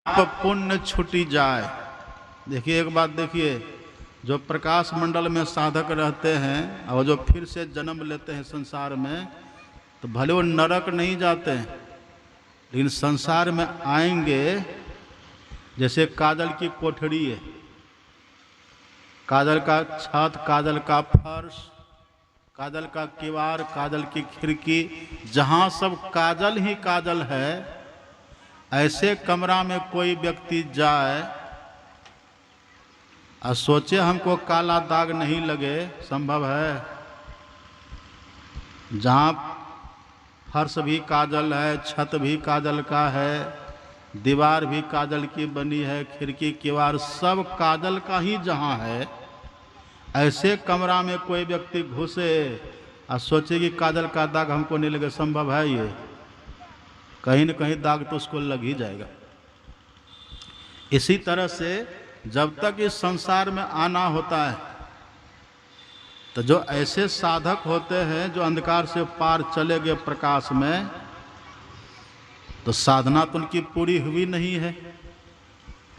पाप पुण्य छुटी जाए। देखिए एक बात देखिए, जो प्रकाश मंडल में साधक रहते हैं और जो फिर से जन्म लेते हैं संसार में, तो भले वो नरक नहीं जाते हैं, लेकिन संसार में आएंगे। जैसे काजल की कोठरी है, काजल का छत, काजल का फर्श, काजल का किवाड़, काजल की खिड़की, जहाँ सब काजल ही काजल है, ऐसे कमरा में कोई व्यक्ति जाए और सोचे हमको काला दाग नहीं लगे, संभव है? जहाँ फर्श भी काजल है, छत भी काजल का है, दीवार भी काजल की बनी है, खिड़की किवाड़ सब काजल का ही जहाँ है, ऐसे कमरा में कोई व्यक्ति घुसे और सोचे कि काजल का दाग हमको नहीं लगे, संभव है? ये कहीं न कहीं दाग तो उसको लग ही जाएगा। इसी तरह से जब तक इस संसार में आना होता है, तो जो ऐसे साधक होते हैं जो अंधकार से पार चले गए प्रकाश में, तो साधना तो उनकी पूरी हुई नहीं है,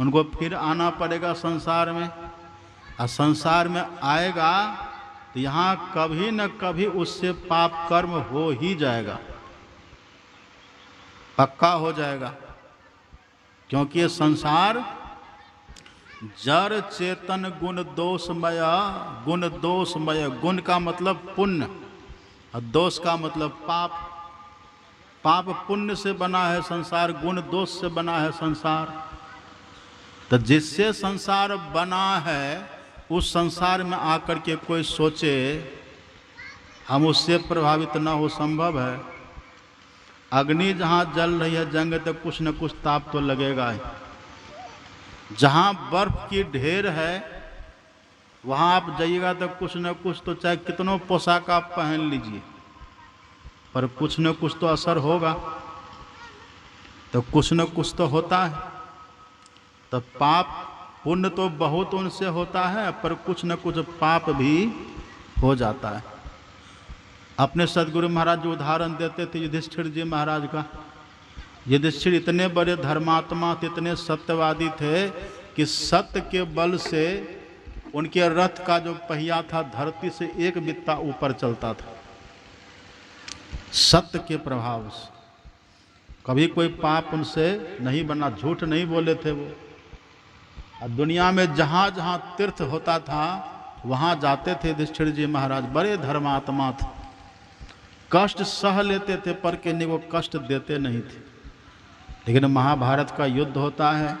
उनको फिर आना पड़ेगा संसार में। और संसार में आएगा तो यहाँ कभी न कभी उससे पाप कर्म हो ही जाएगा, पक्का हो जाएगा। क्योंकि ये संसार जड़ चेतन गुण दोषमय, गुण दोषमय, गुण का मतलब पुण्य और दोष का मतलब पाप। पाप पुण्य से बना है संसार, गुण दोष से बना है संसार। तो जिससे संसार बना है, उस संसार में आकर के कोई सोचे हम उससे प्रभावित ना हो, संभव है? अग्नि जहाँ जल रही है जंग, तो कुछ न कुछ ताप तो लगेगा ही। जहाँ बर्फ की ढेर है वहाँ आप जाइएगा तो कुछ न कुछ तो, चाहे कितनों पोशाक आप पहन लीजिए, पर कुछ न कुछ तो असर होगा। तो कुछ न कुछ तो होता है। तो पाप पुण्य तो बहुत उनसे होता है, पर कुछ न कुछ पाप भी हो जाता है। अपने सदगुरु महाराज जो उदाहरण देते थे युधिष्ठिर जी महाराज का, युधिष्ठिर इतने बड़े धर्मात्मा थे, इतने सत्यवादी थे कि सत्य के बल से उनके रथ का जो पहिया था धरती से एक बित्ता ऊपर चलता था, सत्य के प्रभाव से। कभी कोई पाप उनसे नहीं बना, झूठ नहीं बोले थे वो। और दुनिया में जहाँ जहाँ तीर्थ होता था वहाँ जाते थे युधिष्ठिर जी महाराज, बड़े धर्मात्मा थे, कष्ट सह लेते थे पर किन्हीं को कष्ट देते नहीं थे। लेकिन महाभारत का युद्ध होता है,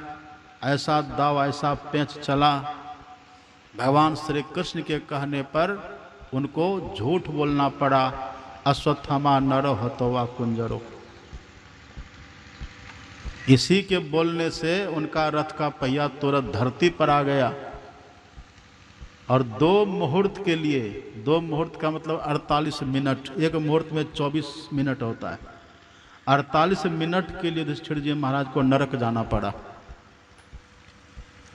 ऐसा दाव ऐसा पेंच चला, भगवान श्री कृष्ण के कहने पर उनको झूठ बोलना पड़ा, अश्वत्थामा नरो हतो वा कुंजरो। इसी के बोलने से उनका रथ का पहिया तुरंत धरती पर आ गया। और 2 मुहूर्त के लिए, 2 मुहूर्त का मतलब 48 मिनट, एक मुहूर्त में 24 मिनट होता है, 48 मिनट के लिए युधिष्ठिर जी महाराज को नरक जाना पड़ा।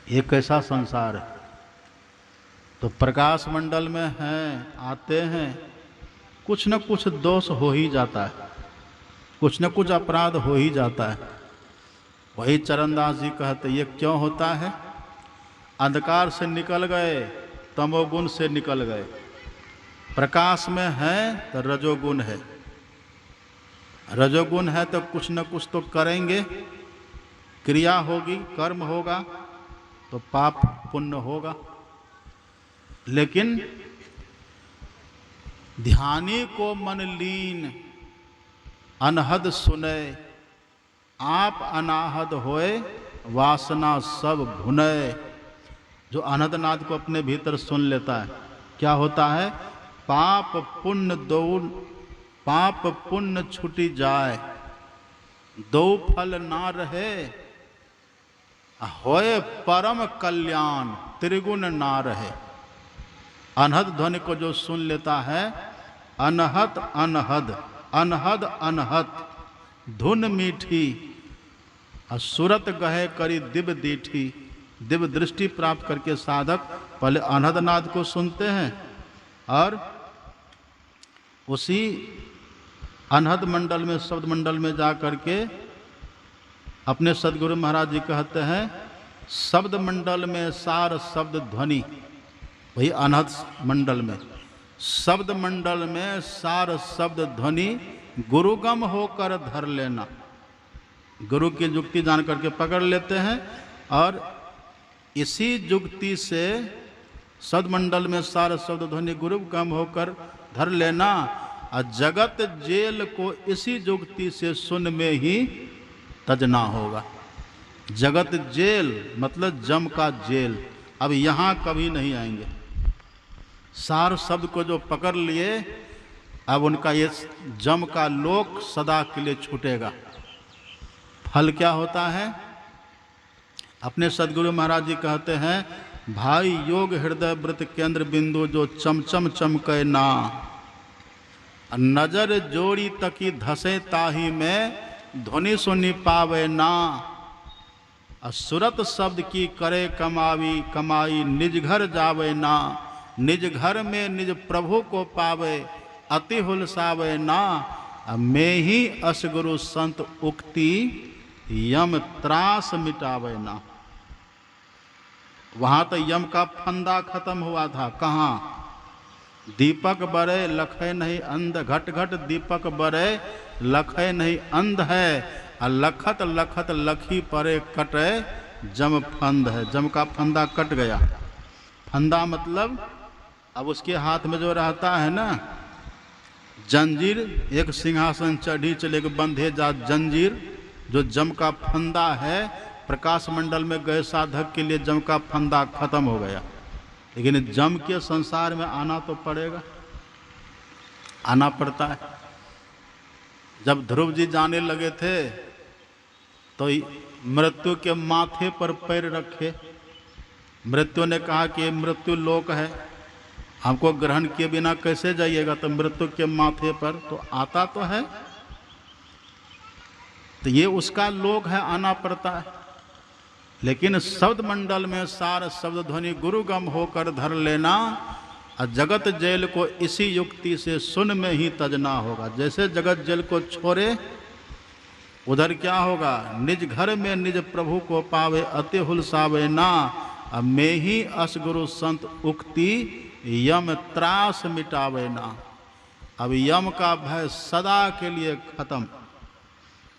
एक कैसा संसार है। तो प्रकाश मंडल में हैं, आते हैं, कुछ न कुछ दोष हो ही जाता है, कुछ न कुछ अपराध हो ही जाता है। वही चरणदास जी कहते ये क्यों होता है? अंधकार से निकल गए, तमोगुण से निकल गए, प्रकाश में है तो रजोगुण है, रजोगुण है तो कुछ न कुछ तो करेंगे, क्रिया होगी, कर्म होगा, तो पाप पुण्य होगा। लेकिन ध्यानी को मन लीन अनहद सुने, आप अनाहद होए वासना सब भुनय। जो अनहद नाद को अपने भीतर सुन लेता है, क्या होता है? पाप पुण्य दो, पाप पुण्य छुटी जाए, दो फल ना रहे, होए परम कल्याण त्रिगुण ना रहे। अनहद ध्वनि को जो सुन लेता है, अनहद अनहद अनहद अनहद, धुन मीठी और सूरत गहे करी दिव्य दीठी। दिव्य दृष्टि प्राप्त करके साधक पहले अनहद नाद को सुनते हैं और उसी अनहद मंडल में, शब्द मंडल में जा करके अपने सदगुरु महाराज जी कहते हैं शब्द मंडल में सार शब्द ध्वनि, वही अनहद मंडल में शब्द मंडल में सार शब्द ध्वनि गुरुगम होकर धर लेना। गुरु की जुक्ति जान करके पकड़ लेते हैं और इसी जुक्ति से सदमंडल में सार शब्द ध्वनि गुरुगम होकर धर लेना। और जगत जेल को इसी जुक्ति से सुन में ही तजना होगा। जगत जेल मतलब जम का जेल, अब यहाँ कभी नहीं आएंगे। सार शब्द को जो पकड़ लिए अब उनका ये जम का लोक सदा के लिए छूटेगा। फल क्या होता है? अपने सदगुरु महाराज जी कहते हैं भाई योग हृदय व्रत केंद्र बिंदु जो चमचम चमके ना, नजर जोड़ी तकी धसे ताही में ध्वनि सुनी पावे ना। सुरत शब्द की करे कमावी कमाई निज घर जावे ना, निज घर में निज प्रभु को पावे अति हुलसावे ना। मैं ही असगुरु संत उक्ति यम त्रास मिटावे ना। वहां तो यम का फंदा खत्म हुआ था। कहाँ? दीपक बरे लखे नहीं अंध, घट घट दीपक बरे लखे नहीं अंध है। लखत लखत लखी परे कटे जम फंद है। जम का फंदा कट गया। फंदा मतलब अब उसके हाथ में जो रहता है ना जंजीर, एक सिंहासन चढ़ी चले बंधे जा जंजीर, जो जम का फंदा है। प्रकाश मंडल में गए साधक के लिए जम का फंदा खत्म हो गया, लेकिन जम के संसार में आना तो पड़ेगा, आना पड़ता है। जब ध्रुव जी जाने लगे थे तो मृत्यु के माथे पर पैर रखे। मृत्यु ने कहा कि मृत्यु लोक है, हमको ग्रहण किए बिना कैसे जाइएगा? तो मृत्यु के माथे पर तो आता तो है, तो ये उसका लोक है, आना पड़ता है। लेकिन शब्द मंडल में सार शब्द ध्वनि गुरुगम होकर धर लेना। और जगत जेल को इसी युक्ति से सुन में ही तजना होगा। जैसे जगत जेल को छोड़े उधर क्या होगा? निज घर में निज प्रभु को पावे अति हुलसावे ना। अब मैं ही असगुरु संत उक्ति यम त्रास मिटावे ना। अब यम का भय सदा के लिए खत्म।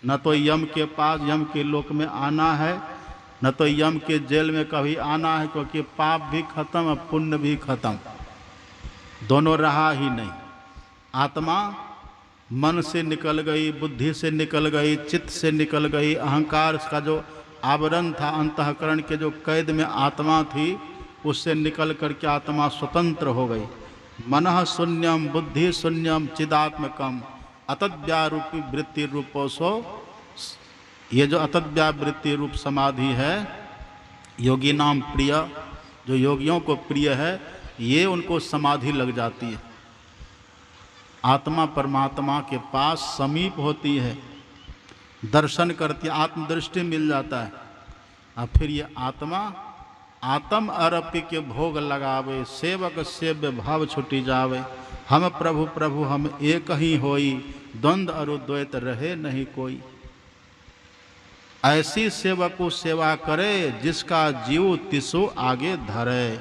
न तो यम के पास यम के लोक में आना है, न तो यम के जेल में कभी आना है, क्योंकि पाप भी खत्म और पुण्य भी खत्म, दोनों रहा ही नहीं। आत्मा मन से निकल गई, बुद्धि से निकल गई, चित्त से निकल गई। अहंकार का जो आवरण था, अंतःकरण के जो कैद में आत्मा थी, उससे निकल करके आत्मा स्वतंत्र हो गई। मनः शून्यम बुद्धि शून्यम चिदात्मकम अतद्व्यारूपी वृत्ति रूपोसो। ये जो अतद्व्यावृत्ति रूप समाधि है, योगी नाम प्रिय, जो योगियों को प्रिय है, ये उनको समाधि लग जाती है। आत्मा परमात्मा के पास समीप होती है, दर्शन करती है, आत्मदृष्टि मिल जाता है। और फिर ये आत्मा आत्म अर्पि के भोग लगावे, सेवक सेव्य भाव छुटी जावे। हम प्रभु प्रभु हम एक ही होई, द्वंद अरु द्वैत रहे नहीं कोई। ऐसी सेवको सेवा करे, जिसका जीव तिसो आगे धरे।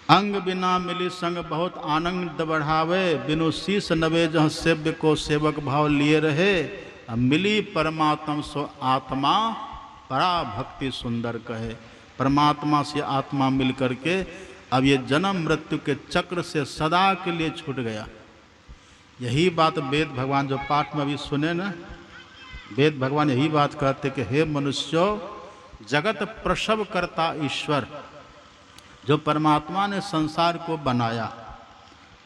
अंग बिना मिली संग बहुत आनंद बढ़ावे, बिनु शीस नवे जहाँ सेव्य को सेवक भाव लिए रहे। मिली परमात्मा सो आत्मा परा भक्ति सुंदर कहे। परमात्मा से आत्मा मिल करके अब ये जन्म मृत्यु के चक्र से सदा के लिए छूट गया। यही बात वेद भगवान जो पाठ में अभी सुने ना, वेद भगवान यही बात कहते कि हे मनुष्यों, जगत प्रसव करता ईश्वर, जो परमात्मा ने संसार को बनाया,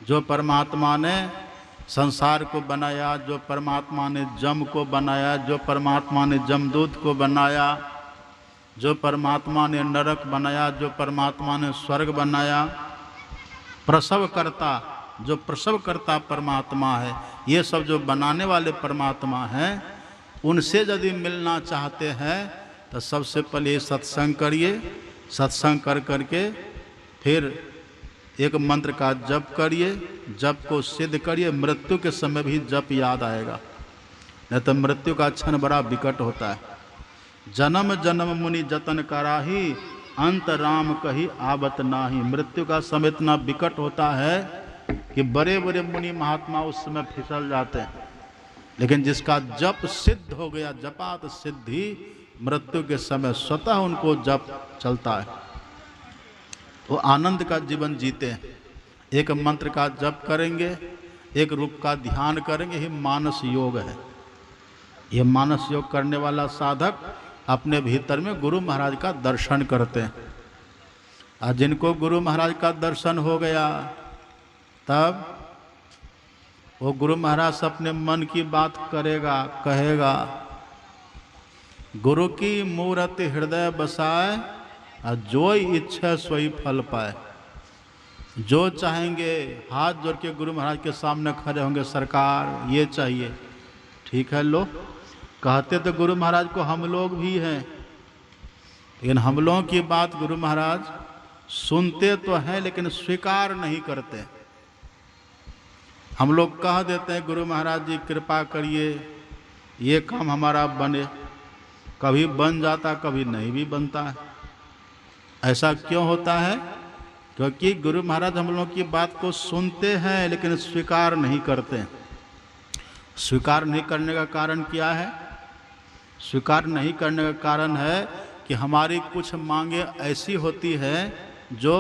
जो परमात्मा ने संसार को बनाया, जो परमात्मा ने जम को बनाया, जो परमात्मा ने जमदूत को बनाया, जो परमात्मा ने नरक बनाया, जो परमात्मा ने स्वर्ग बनाया, प्रसव करता, जो प्रसव करता परमात्मा है, ये सब जो बनाने वाले परमात्मा हैं, उनसे यदि मिलना चाहते हैं तो सबसे पहले सत्संग करिए। सत्संग कर करके फिर एक मंत्र का जप करिए, जप को सिद्ध करिए। मृत्यु के समय भी जप याद आएगा। नहीं तो मृत्यु का क्षण बड़ा विकट होता है। जन्म जन्म मुनि जतन कराही, अंत राम कही आवत नाही। मृत्यु का समय इतना विकट होता है कि बड़े बड़े मुनि महात्मा उस समय फिसल जाते हैं, लेकिन जिसका जप सिद्ध हो गया, जपात सिद्धि, मृत्यु के समय स्वतः उनको जप चलता है, वो आनंद का जीवन जीते हैं। एक मंत्र का जप करेंगे, एक रूप का ध्यान करेंगे, ये मानस योग है। ये मानस योग करने वाला साधक अपने भीतर में गुरु महाराज का दर्शन करते हैं। और जिनको गुरु महाराज का दर्शन हो गया, तब वो गुरु महाराज से अपने मन की बात करेगा, कहेगा। गुरु की मूर्ति हृदय बसाए, और जो इच्छा सोई फल पाए। जो चाहेंगे हाथ जोड़ के गुरु महाराज के सामने खड़े होंगे, सरकार ये चाहिए। ठीक है, लो। कहते तो गुरु महाराज को हम लोग भी हैं, लेकिन हम लोगों की बात गुरु महाराज सुनते तो हैं लेकिन स्वीकार नहीं करते। हम लोग कह देते हैं गुरु महाराज जी कृपा करिए, ये काम हमारा बने। कभी बन जाता, कभी नहीं भी बनता है। ऐसा क्यों होता है? क्योंकि गुरु महाराज हम लोगों की बात को सुनते हैं लेकिन स्वीकार नहीं करते। स्वीकार नहीं करने का कारण क्या है? स्वीकार नहीं करने का कारण है कि हमारी कुछ मांगे ऐसी होती है जो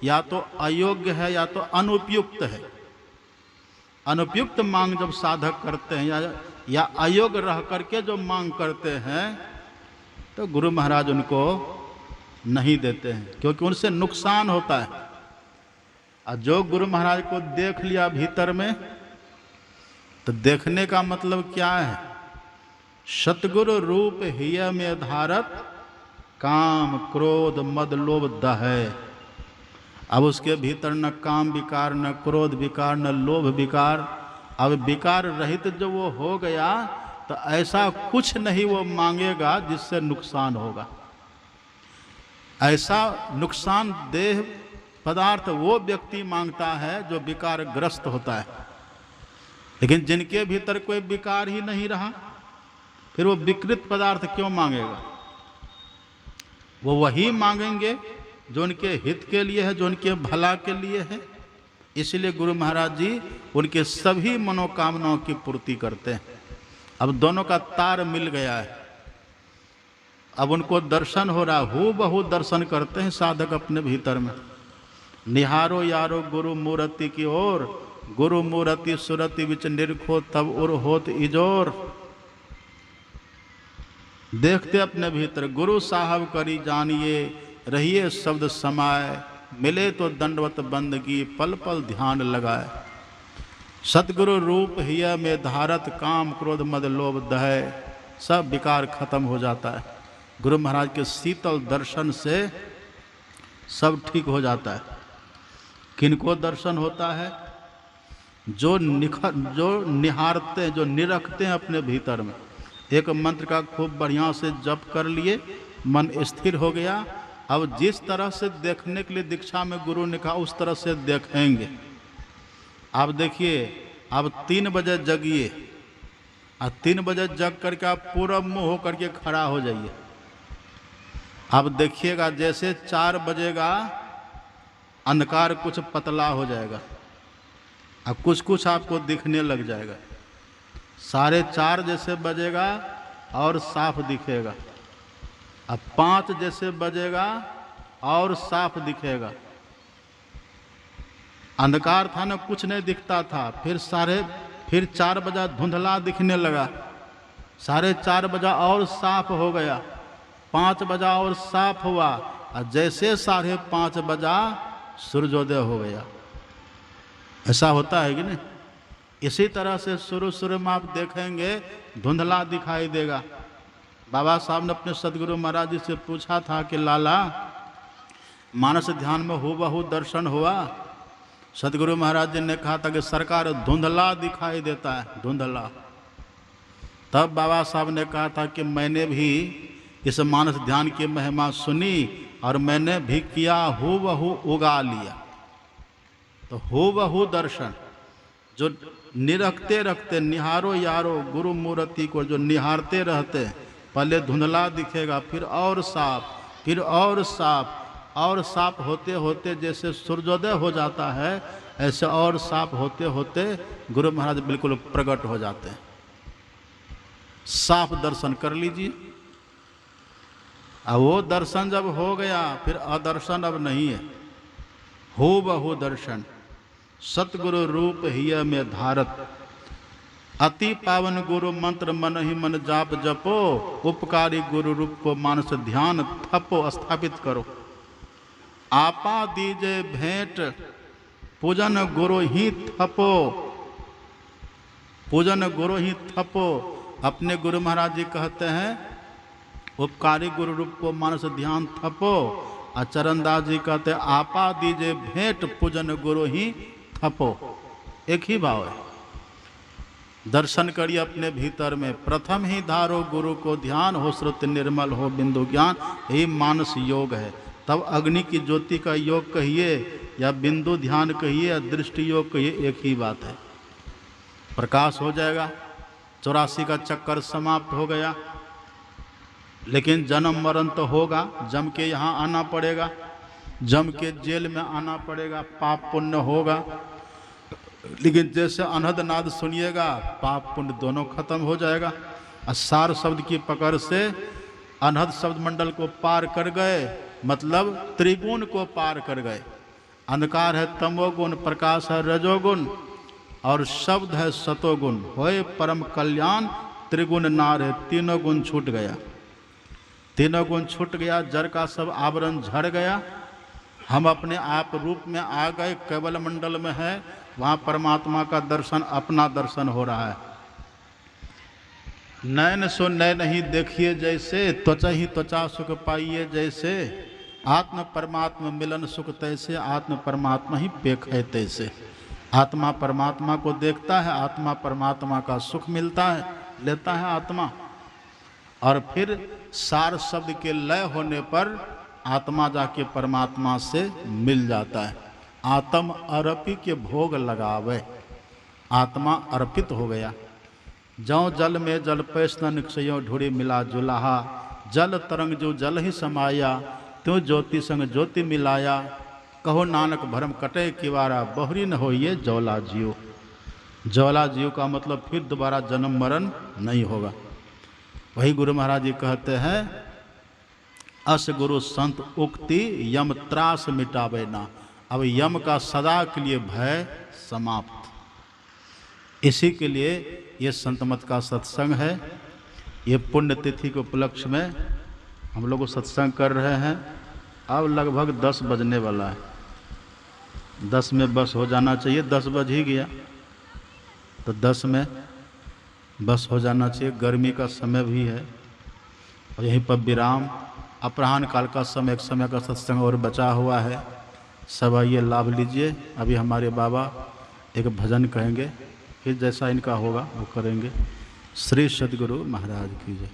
या तो अयोग्य है या तो अनुपयुक्त है। अनुपयुक्त मांग जब साधक करते हैं या अयोग्य रह करके जो मांग करते हैं, तो गुरु महाराज उनको नहीं देते हैं, क्योंकि उनसे नुकसान होता है। और जो गुरु महाराज को देख लिया भीतर में, तो देखने का मतलब क्या है? सतगुरु रूप हिय में धारत, काम क्रोध मद लोभ दहै। अब उसके भीतर न काम विकार, न क्रोध विकार, न लोभ विकार। अब विकार रहित जो वो हो गया, तो ऐसा कुछ नहीं वो मांगेगा जिससे नुकसान होगा। ऐसा नुकसान देह पदार्थ वो व्यक्ति मांगता है जो विकार ग्रस्त होता है। लेकिन जिनके भीतर कोई विकार ही नहीं रहा, फिर वो विकृत पदार्थ क्यों मांगेगा? वो वही मांगेंगे जो उनके हित के लिए है, जो उनके भला के लिए है। इसलिए गुरु महाराज जी उनके सभी मनोकामनाओं की पूर्ति करते हैं। अब दोनों का तार मिल गया है, अब उनको दर्शन हो रहा, हूबहू दर्शन करते हैं साधक अपने भीतर में। निहारो यारो गुरु मूर्ति की ओर, गुरु मूर्ति सुरति विच निरखो तब उर होत इजोर। देखते अपने भीतर, गुरु साहब करी जानिए, रहिए शब्द समाए, मिले तो दंडवत बंदगी, पल पल ध्यान लगाए। सतगुरु रूप हिय में धारत, काम क्रोध मद लोभ दहै। सब विकार खत्म हो जाता है। गुरु महाराज के शीतल दर्शन से सब ठीक हो जाता है। किनको दर्शन होता है? जो निहारते हैं, जो निरखते हैं अपने भीतर में। एक मंत्र का खूब बढ़िया से जप कर लिए, मन स्थिर हो गया। अब जिस तरह से देखने के लिए दीक्षा में गुरु ने कहा, उस तरह से देखेंगे। आप देखिए, अब 3 बजे जगिए, और 3 बजे जग करके आप पूरा मुंह होकर के खड़ा हो जाइए। अब देखिएगा, जैसे 4 बजेगा अंधकार कुछ पतला हो जाएगा, अब कुछ कुछ आपको दिखने लग जाएगा। 4:30 जैसे बजेगा और साफ दिखेगा। अब 5 जैसे बजेगा और साफ दिखेगा। अंधकार था ना, कुछ नहीं दिखता था। फिर 4 बजा धुंधला दिखने लगा। 4:30 बजा और साफ हो गया। 5 बजा और साफ हुआ, और जैसे 5:30 बजा सूर्योदय हो गया। ऐसा होता है कि नहीं? इसी तरह से शुरू में आप देखेंगे धुंधला दिखाई देगा। बाबा साहब ने अपने सदगुरु महाराज जी से पूछा था कि लाला, मानस ध्यान में हूबहू दर्शन हुआ? सदगुरु महाराज जी ने कहा था कि सरकार धुंधला दिखाई देता है, धुंधला। तब बाबा साहब ने कहा था कि मैंने भी इस मानस ध्यान की महिमा सुनी और मैंने भी किया, हूबहू उगा लिया। तो हूबहू दर्शन, जो निरखते रखते, निहारो यारो गुरु मूर्ति को जो निहारते रहते, पहले धुंधला दिखेगा, फिर और साफ, फिर और साफ, और साफ होते होते जैसे सूर्योदय हो जाता है, ऐसे और साफ होते होते गुरु महाराज बिल्कुल प्रकट हो जाते हैं। साफ दर्शन कर लीजिए। अब वो दर्शन जब हो गया, फिर अदर्शन अब नहीं है, हो बहु दर्शन। सतगुरु रूप हिय में धारत, अति पावन गुरु मंत्र मन ही मन जाप जपो, उपकारी गुरु रूप को मानस ध्यान थपो स्थापित करो। आपा दीजे भेंट पूजन गुरु ही थपो, पूजन गुरु ही थपो। अपने गुरु महाराज जी कहते हैं उपकारी गुरु रूप को मानस ध्यान थपो, और चरणदास जी कहते हैं आपा दीजे भेंट पूजन गुरु ही थपो। एक ही भाव है। दर्शन करिए अपने भीतर में। प्रथम ही धारो गुरु को ध्यान, हो श्रुति निर्मल हो बिंदु ज्ञान, यही मानस योग है। तब अग्नि की ज्योति का योग कहिए या बिंदु ध्यान कहिए या दृष्टि योग कहिए, एक ही बात है। प्रकाश हो जाएगा, 84 का चक्कर समाप्त हो गया। लेकिन जन्म मरण तो होगा, जम के यहाँ आना पड़ेगा, जम के जेल में आना पड़ेगा, पाप पुण्य होगा। लेकिन जैसे अनहद नाद सुनिएगा, पाप पुण्य दोनों खत्म हो जाएगा। असार शब्द की पकड़ से अनहद शब्द मंडल को पार कर गए, मतलब त्रिगुण को पार कर गए। अंधकार है तमोगुण, प्रकाश है रजोगुण, और शब्द है सतोगुण। होए परम कल्याण त्रिगुण नार है, तीनों गुण छूट गया, तीनों गुण छूट गया। जड़ का सब आवरण झड़ गया। हम अपने आप रूप में आ गए, केवल मंडल में है, वहाँ परमात्मा का दर्शन, अपना दर्शन हो रहा है। नयन सो नयन ही देखिए जैसे, त्वचा ही त्वचा सुख पाइए जैसे, आत्म परमात्मा मिलन सुख तैसे, आत्म परमात्मा ही पेख है तैसे। आत्मा परमात्मा को देखता है, आत्मा परमात्मा का सुख मिलता है, लेता है आत्मा। और फिर सार शब्द के लय होने पर आत्मा जाके परमात्मा से मिल जाता है। आत्म अर्पी के भोग लगावे, आत्मा अर्पित हो गया। जौ जल में जल पैसन निक्षयो ढूढ़ी मिला जुलाहा, जल तरंग जो जल ही समाया, त्यों ज्योति संग ज्योति मिलाया। कहो नानक भरम कटे किवारा, बहुरी न होइए जौला जियो। जौला जियो का मतलब फिर दोबारा जन्म मरण नहीं होगा। वही गुरु महाराज जी कहते हैं, अस गुरु संत उक्ति यम त्रास मिटावे ना। अब यम का सदा के लिए भय समाप्त। इसी के लिए ये संत मत का सत्संग है। ये पुण्य तिथि के उपलक्ष्य में हम लोग सत्संग कर रहे हैं। अब लगभग 10 बजने वाला है, 10 में बस हो जाना चाहिए। 10 बज ही गया तो 10 में बस हो जाना चाहिए। गर्मी का समय भी है और यहीं पर विराम। अपराह्न काल का समय, एक समय का सत्संग और बचा हुआ है। सब आइए लाभ लीजिए। अभी हमारे बाबा एक भजन कहेंगे, फिर जैसा इनका होगा वो करेंगे। श्री सद्गुरु महाराज की जय।